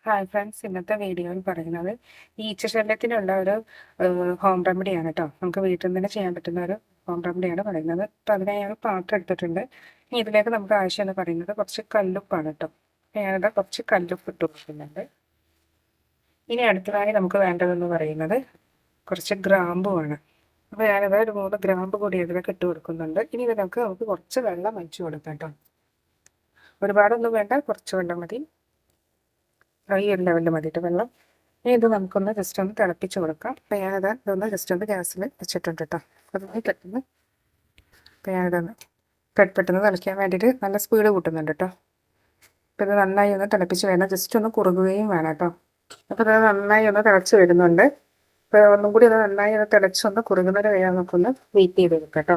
Hi friends, ഇന്നത്തെ വീഡിയോയിൽ പറയുന്നത് ഈച്ചശല്യത്തിനുള്ള ഒരു ഹോം റെമഡിയാണ് കേട്ടോ. നമുക്ക് വീട്ടിൽ നിന്ന് തന്നെ ചെയ്യാൻ പറ്റുന്ന ഒരു ഹോം റെമഡിയാണ് പറയുന്നത്. അപ്പം അതിനായി ഞാൻ പാത്രം എടുത്തിട്ടുണ്ട്. ഇനി ഇതിലേക്ക് നമുക്ക് ആവശ്യമെന്ന് പറയുന്നത് കുറച്ച് കല്ലുപ്പാണ് കേട്ടോ. ഞാനിവിടെ കുറച്ച് കല്ലുപ്പ് ഇട്ട് കൊടുക്കുന്നുണ്ട്. ഇനി അടുത്തതായി നമുക്ക് വേണ്ടതെന്ന് പറയുന്നത് കുറച്ച് ഗ്രാമ്പുമാണ്. അപ്പോൾ ഞാനിത് ഒരു 3 ഗ്രാമ്പ് കൂടി ഇതിലേക്ക് ഇട്ട് കൊടുക്കുന്നുണ്ട്. ഇനി ഇതിനൊക്കെ നമുക്ക് കുറച്ച് വെള്ളം ഒഴിച്ച് കൊടുക്കാം കേട്ടോ. ഒരുപാടൊന്നും വേണ്ട, കുറച്ച് വെള്ളം മതി. ഈ ഒരു ലെവലിൽ മതിയിട്ട് വെള്ളം. ഇനി ഇത് നമുക്കൊന്ന് ജസ്റ്റ് ഒന്ന് തിളപ്പിച്ച് കൊടുക്കാം. അപ്പോൾ ഞാനത് ഇതൊന്ന് ജസ്റ്റ് ഒന്ന് ഗ്യാസിൽ വെച്ചിട്ടുണ്ട് കേട്ടോ. അതൊന്ന് പെട്ടെന്ന് അപ്പോൾ ഞാനിതൊന്ന് പെട്ടെന്ന് തിളയ്ക്കാൻ വേണ്ടിയിട്ട് നല്ല സ്പീഡ് കൂട്ടുന്നുണ്ട് കേട്ടോ. അപ്പോൾ ഇത് നന്നായി ഒന്ന് തിളപ്പിച്ച് വേണം, ജസ്റ്റ് ഒന്ന് കുറുകുകയും വേണം കേട്ടോ. അപ്പോൾ ഇത് നന്നായി ഒന്ന് തിളച്ച് വരുന്നുണ്ട്. അപ്പോൾ ഒന്നും കൂടി ഒന്ന് നന്നായി ഒന്ന് തിളച്ചൊന്ന് കുറുകുന്നത് വരെ നമുക്കൊന്ന് വെയിറ്റ് ചെയ്ത് കൊടുക്കാം കേട്ടോ.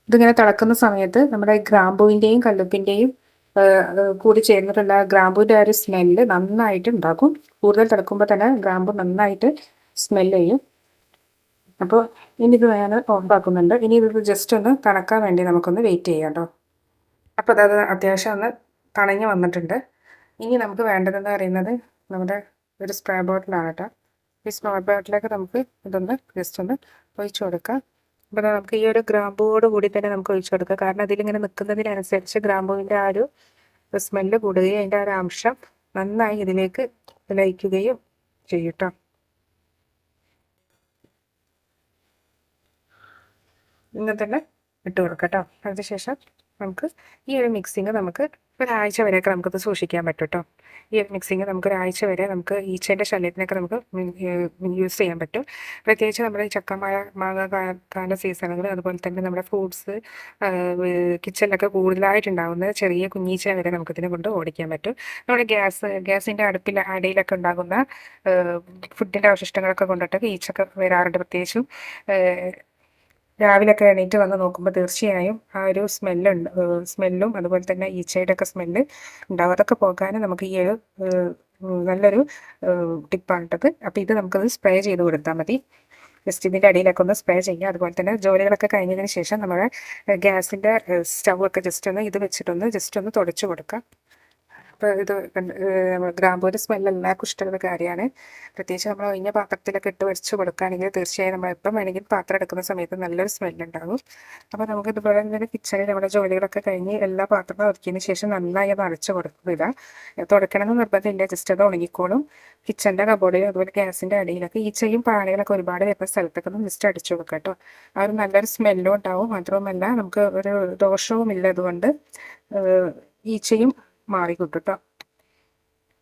ഇതിങ്ങനെ തിളക്കുന്ന സമയത്ത് നമ്മുടെ ഗ്രാമ്പൂവിൻ്റെയും കല്ലുപ്പിൻ്റെയും കൂടി ചേർന്നിട്ടുള്ള ഗ്രാമ്പൂവിൻ്റെ ആ ഒരു സ്മെല്ല് നന്നായിട്ട് ഉണ്ടാക്കും. കൂടുതൽ തിളക്കുമ്പോൾ തന്നെ ഗ്രാമ്പൂ നന്നായിട്ട് സ്മെല്ല് ചെയ്യും. അപ്പോൾ ഇനി ഇത് ഞാൻ ഓഫാക്കുന്നുണ്ട്. ഇനി ഇത് ജസ്റ്റ് ഒന്ന് തണുക്കാൻ വേണ്ടി നമുക്കൊന്ന് വെയിറ്റ് ചെയ്യാം കേട്ടോ. അപ്പോൾ അത് അത്യാവശ്യം ഒന്ന് തണഞ്ഞ് വന്നിട്ടുണ്ട്. ഇനി നമുക്ക് വേണ്ടതെന്ന് പറയുന്നത് നമ്മുടെ ഒരു സ്പ്രേ ബോട്ടിലാണ് കേട്ടോ. ഈ സ്പ്രേ ബോട്ടിലേക്ക് നമുക്ക് ഇതൊന്ന് ജസ്റ്റ് ഒന്ന് ഒഴിച്ചു കൊടുക്കാം. അപ്പോൾ നമുക്ക് ഈ ഒരു ഗ്രാമ്പൂവോട് കൂടി തന്നെ നമുക്ക് ഒഴിച്ചു കൊടുക്കാം. കാരണം അതിലിങ്ങനെ നിൽക്കുന്നതിനനുസരിച്ച് ഗ്രാമ്പൂവിൻ്റെ ആ ഒരു സ്മെല്ല് കൂടുകയും അതിൻ്റെ ആ ഒരു അംശം നന്നായി ഇതിലേക്ക് ലയിക്കുകയും ചെയ്യും കേട്ടോ. ഇങ്ങനെ തന്നെ ഇട്ട് കൊടുക്കാം കേട്ടോ. അതിനുശേഷം നമുക്ക് ഈ ഒരു മിക്സിങ് നമുക്ക് ഒരാഴ്ച വരെയൊക്കെ നമുക്കത് സൂക്ഷിക്കാൻ പറ്റും കേട്ടോ. ഈ ഒരു മിക്സിങ് നമുക്ക് ഒരാഴ്ച വരെ നമുക്ക് ഈച്ചേൻ്റെ ശല്യത്തിനൊക്കെ നമുക്ക് യൂസ് ചെയ്യാൻ പറ്റും. പ്രത്യേകിച്ച് നമ്മുടെ മാങ്ങ കാല സീസണുകൾ, അതുപോലെ തന്നെ നമ്മുടെ ഫ്രൂട്ട്സ് കിച്ചണിലൊക്കെ കൂടുതലായിട്ടുണ്ടാകുന്ന ചെറിയ കുഞ്ഞീച്ച വരെ നമുക്കിതിനെ കൊണ്ട് ഓടിക്കാൻ പറ്റും. നമ്മുടെ ഗ്യാസിൻ്റെ അടിയിലൊക്കെ ഉണ്ടാകുന്ന ഫുഡിൻ്റെ അവശിഷ്ടങ്ങളൊക്കെ കൊണ്ടിട്ട് ഈച്ചൊക്കെ വരാറുണ്ട്. പ്രത്യേകിച്ചും രാവിലെയൊക്കെ എണീറ്റ് വന്ന് നോക്കുമ്പോൾ തീർച്ചയായും ആ ഒരു സ്മെല്ലും അതുപോലെ തന്നെ ഈച്ചയുടെ ഒക്കെ സ്മെല്ല് ഉണ്ടാവും. അതൊക്കെ പോകാൻ നമുക്ക് ഈ ഒരു നല്ലൊരു ടിപ്പാണ് ഇട്ടത്. അപ്പോൾ ഇത് നമുക്കത് സ്പ്രേ ചെയ്ത് കൊടുത്താൽ മതി. ജസ്റ്റ് ഇതിൻ്റെ അടിയിലൊക്കെ ഒന്ന് സ്പ്രേ ചെയ്യുക. അതുപോലെ തന്നെ ജോലികളൊക്കെ കഴിഞ്ഞതിന് ശേഷം നമ്മുടെ ഗ്യാസിൻ്റെ സ്റ്റൗവൊക്കെ ജസ്റ്റ് ഒന്ന് ഇത് വെച്ചിട്ടൊന്ന് ജസ്റ്റ് ഒന്ന് തുടച്ച് കൊടുക്കാം. അപ്പോൾ ഇത് ഗ്രാമ്പൂവിൻ്റെ സ്മെല്ല് എല്ലാവർക്കും ഇഷ്ടമുള്ള കാര്യമാണ്. പ്രത്യേകിച്ച് നമ്മൾ ഒഴിഞ്ഞ പാത്രത്തിലൊക്കെ ഇട്ട് വെച്ച് കൊടുക്കുകയാണെങ്കിൽ തീർച്ചയായും നമ്മൾ എപ്പം വേണമെങ്കിലും പാത്രം എടുക്കുന്ന സമയത്ത് നല്ലൊരു സ്മെല്ലുണ്ടാകും. അപ്പോൾ നമുക്ക് ഇതുപോലെ തന്നെ കിച്ചണിൽ നമ്മുടെ ജോലികളൊക്കെ കഴിഞ്ഞ് എല്ലാ പാത്രങ്ങളും ഒതുക്കിയതിന് ശേഷം നന്നായി അത് അടച്ച് കൊടുക്കുക. തുടയ്ക്കണമെന്ന് നിർബന്ധമില്ല, ജസ്റ്റ് അത് ഉണങ്ങിക്കോളും. കിച്ചണിൻ്റെ കബോർഡിലും അതുപോലെ ഗ്യാസിൻ്റെ അടിയിലൊക്കെ ഈച്ചയും പ്രാണികളൊക്കെ ഒരുപാട് വരുന്ന സ്ഥലത്തൊക്കെ ഒന്ന് ജസ്റ്റ് അടിച്ചു കൊടുക്കുക കേട്ടോ. ആ ഒരു നല്ലൊരു സ്മെല്ലും ഉണ്ടാവും. മാത്രവുമല്ല നമുക്ക് ഒരു ദോഷവും ഇല്ല. അതുകൊണ്ട് ഈച്ചയും മാറിക്കിട്ടും കേട്ടോ.